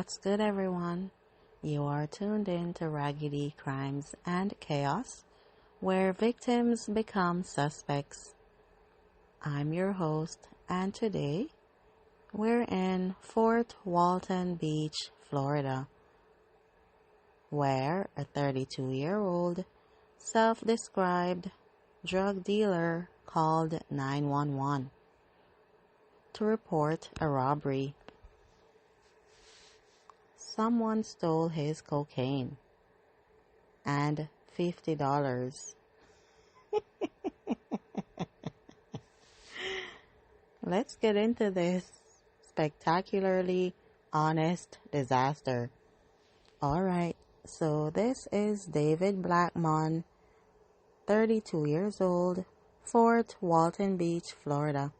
What's good, everyone? You are tuned in to Raggedy Crimes and Chaos, where victims become suspects. I'm your host, and today we're in Fort Walton Beach, Florida, where a 32-year-old self-described drug dealer called 911 to report a robbery. Someone stole his cocaine and $50. Let's get into this spectacularly honest disaster. Alright, so this is David Blackmon, 32 years old, Fort Walton Beach, Florida.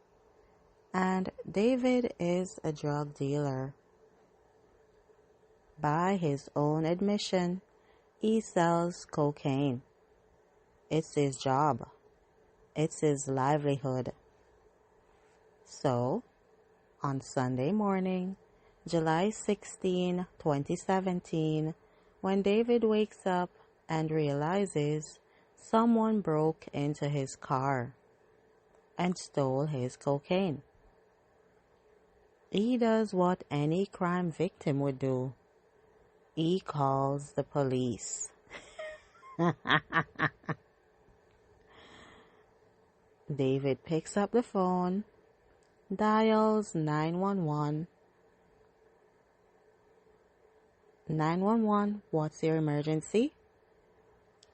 And David is a drug dealer. By his own admission, he sells cocaine. It's his job. It's his livelihood. So, on Sunday morning, July 16, 2017, when David wakes up and realizes someone broke into his car and stole his cocaine, he does what any crime victim would do. He calls the police. David picks up the phone, dials 911. 911, what's your emergency?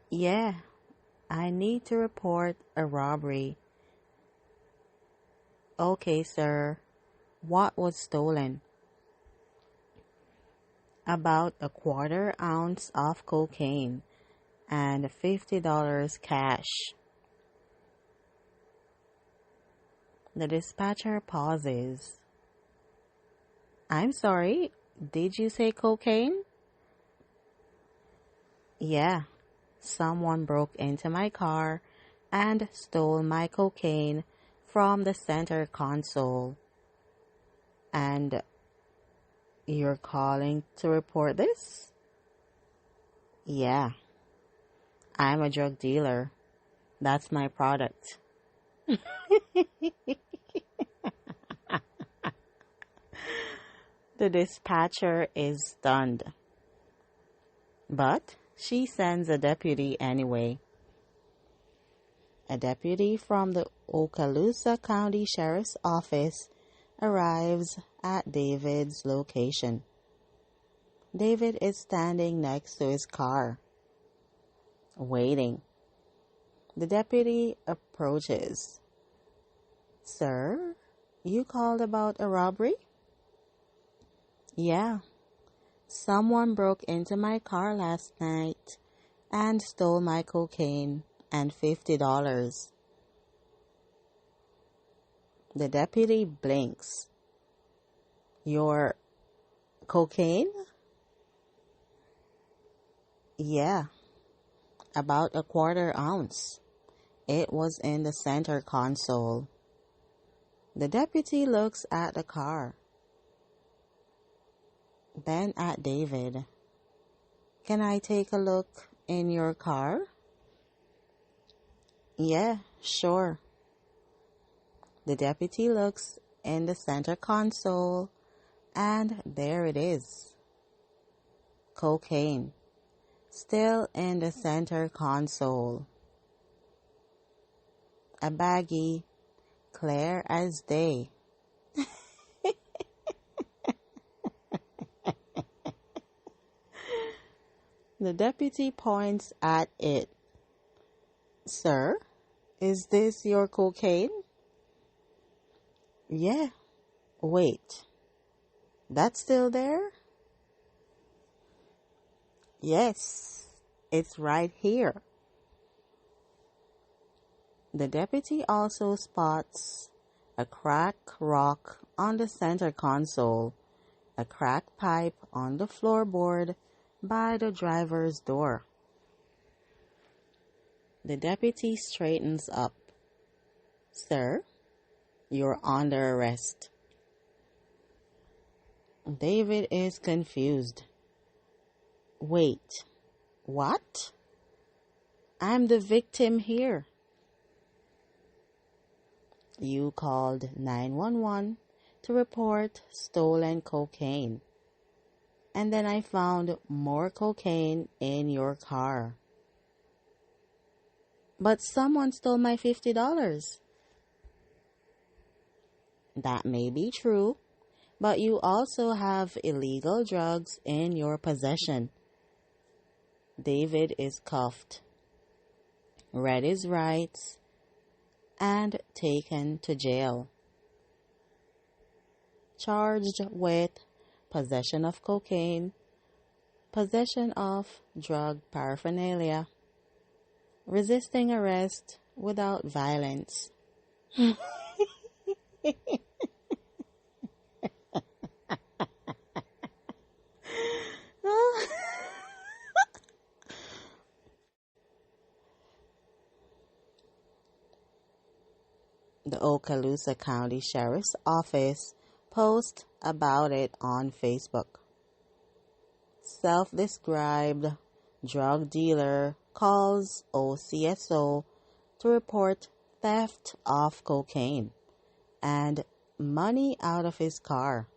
Yeah, I need to report a robbery. Okay, sir. What was stolen? About a quarter ounce of cocaine and $50 cash. The dispatcher pauses. I'm sorry, did you say cocaine? Yeah, someone broke into my car and stole my cocaine from the center console. And you're calling to report this? Yeah. I'm a drug dealer. That's my product. The dispatcher is stunned. But she sends a deputy anyway. A deputy from the Okaloosa County Sheriff's Office arrives at David's location. David is standing next to his car, waiting. The deputy approaches. Sir, you called about a robbery? Yeah. Someone broke into my car last night and stole my cocaine and $50. The deputy blinks. Your cocaine? Yeah, about a quarter ounce. It was in the center console. The deputy looks at the car, then at David. Can I take a look in your car? Yeah, sure. The deputy looks in the center console, and there it is. Cocaine, still in the center console. A baggie, clear as day. The deputy points at it. Sir, is this your cocaine? Yeah. Wait. That's still there? Yes. It's right here. The deputy also spots a cracked rock on the center console, a cracked pipe on the floorboard by the driver's door. The deputy straightens up. Sir, you're under arrest. David is confused. Wait, what? I'm the victim here. You called 911 to report stolen cocaine. And then I found more cocaine in your car. But someone stole my $50. That may be true, but you also have illegal drugs in your possession. David is cuffed, read his rights, and taken to jail. Charged with possession of cocaine, possession of drug paraphernalia, resisting arrest without violence. The Okaloosa County Sheriff's Office posts about it on Facebook. Self-described drug dealer calls OCSO to report theft of cocaine and money out of his car.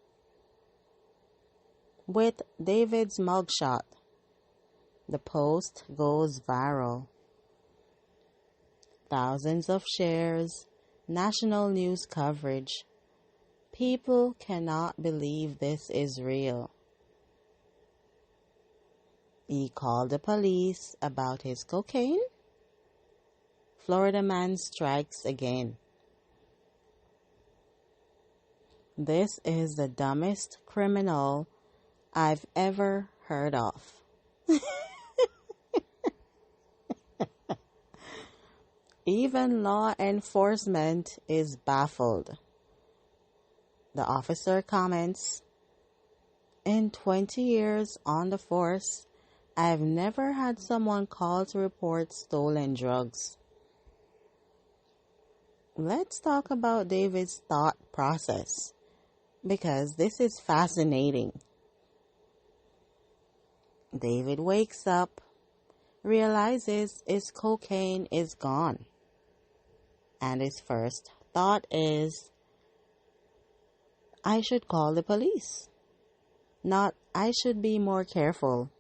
With David's mugshot, the post goes viral. Thousands of shares, national news coverage. People cannot believe this is real. He called the police about his cocaine? Florida man strikes again. This is the dumbest criminal I've ever heard of. Even law enforcement is baffled. The officer comments, "In 20 years on the force, I've never had someone call to report stolen drugs." Let's talk about David's thought process, because this is fascinating. David wakes up, realizes his cocaine is gone, and his first thought is, I should call the police. Not, I should be more careful.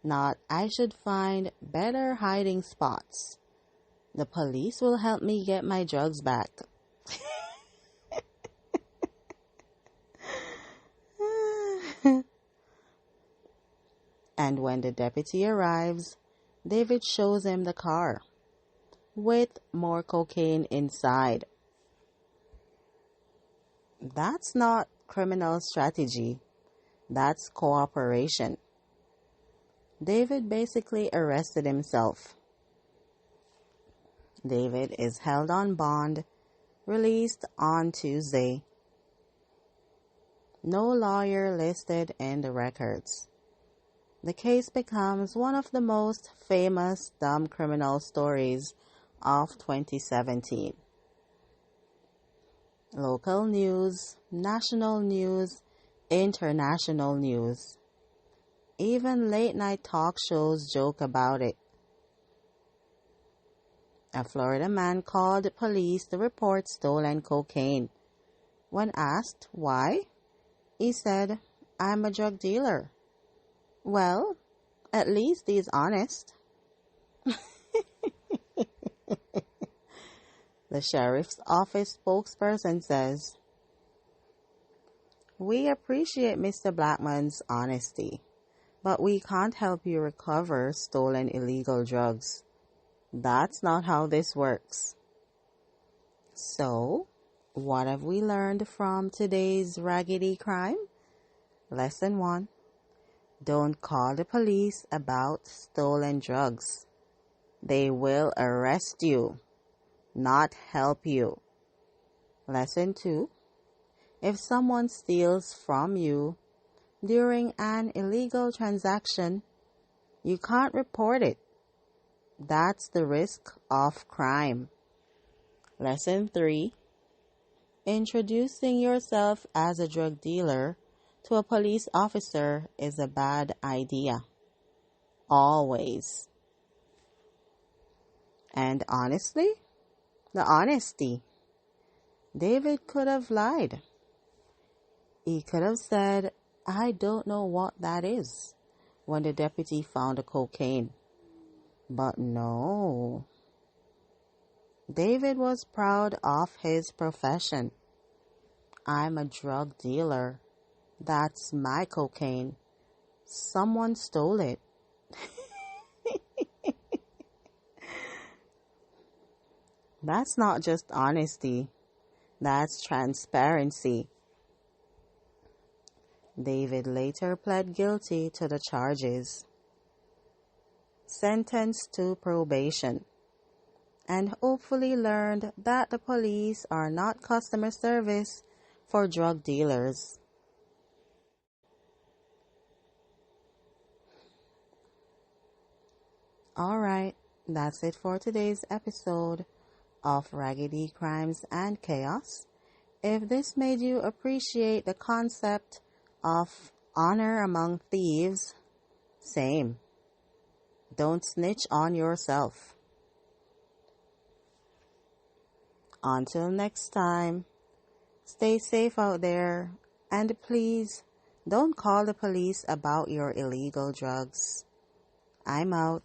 Not, I should find better hiding spots. The police will help me get my drugs back. And when the deputy arrives, David shows him the car with more cocaine inside. That's not criminal strategy. That's cooperation. David basically arrested himself. David is held on bond, released on Tuesday. No lawyer listed in the records. The case becomes one of the most famous dumb criminal stories of 2017. Local news, national news, international news. Even late-night talk shows joke about it. A Florida man called police to report stolen cocaine. When asked why, he said, "I'm a drug dealer." Well, at least he's honest. The sheriff's office spokesperson says, "We appreciate Mr. Blackman's honesty, but we can't help you recover stolen illegal drugs. That's not how this works." So, what have we learned from today's Raggedy crime? Lesson 1. Don't call the police about stolen drugs. They will arrest you, not help you. Lesson 2. If someone steals from you during an illegal transaction, you can't report it. That's the risk of crime. Lesson 3. Introducing yourself as a drug dealer to a police officer is a bad idea. Always. And honestly, the honesty. David could have lied. He could have said, "I don't know what that is," when the deputy found the cocaine. But no. David was proud of his profession. "I'm a drug dealer. That's my cocaine. Someone stole it." That's not just honesty. That's transparency. David later pled guilty to the charges, sentenced to probation, and hopefully learned that the police are not customer service for drug dealers. Alright, that's it for today's episode of Raggedy Crimes and Chaos. If this made you appreciate the concept of honor among thieves, same. Don't snitch on yourself. Until next time, stay safe out there, and please don't call the police about your illegal drugs. I'm out.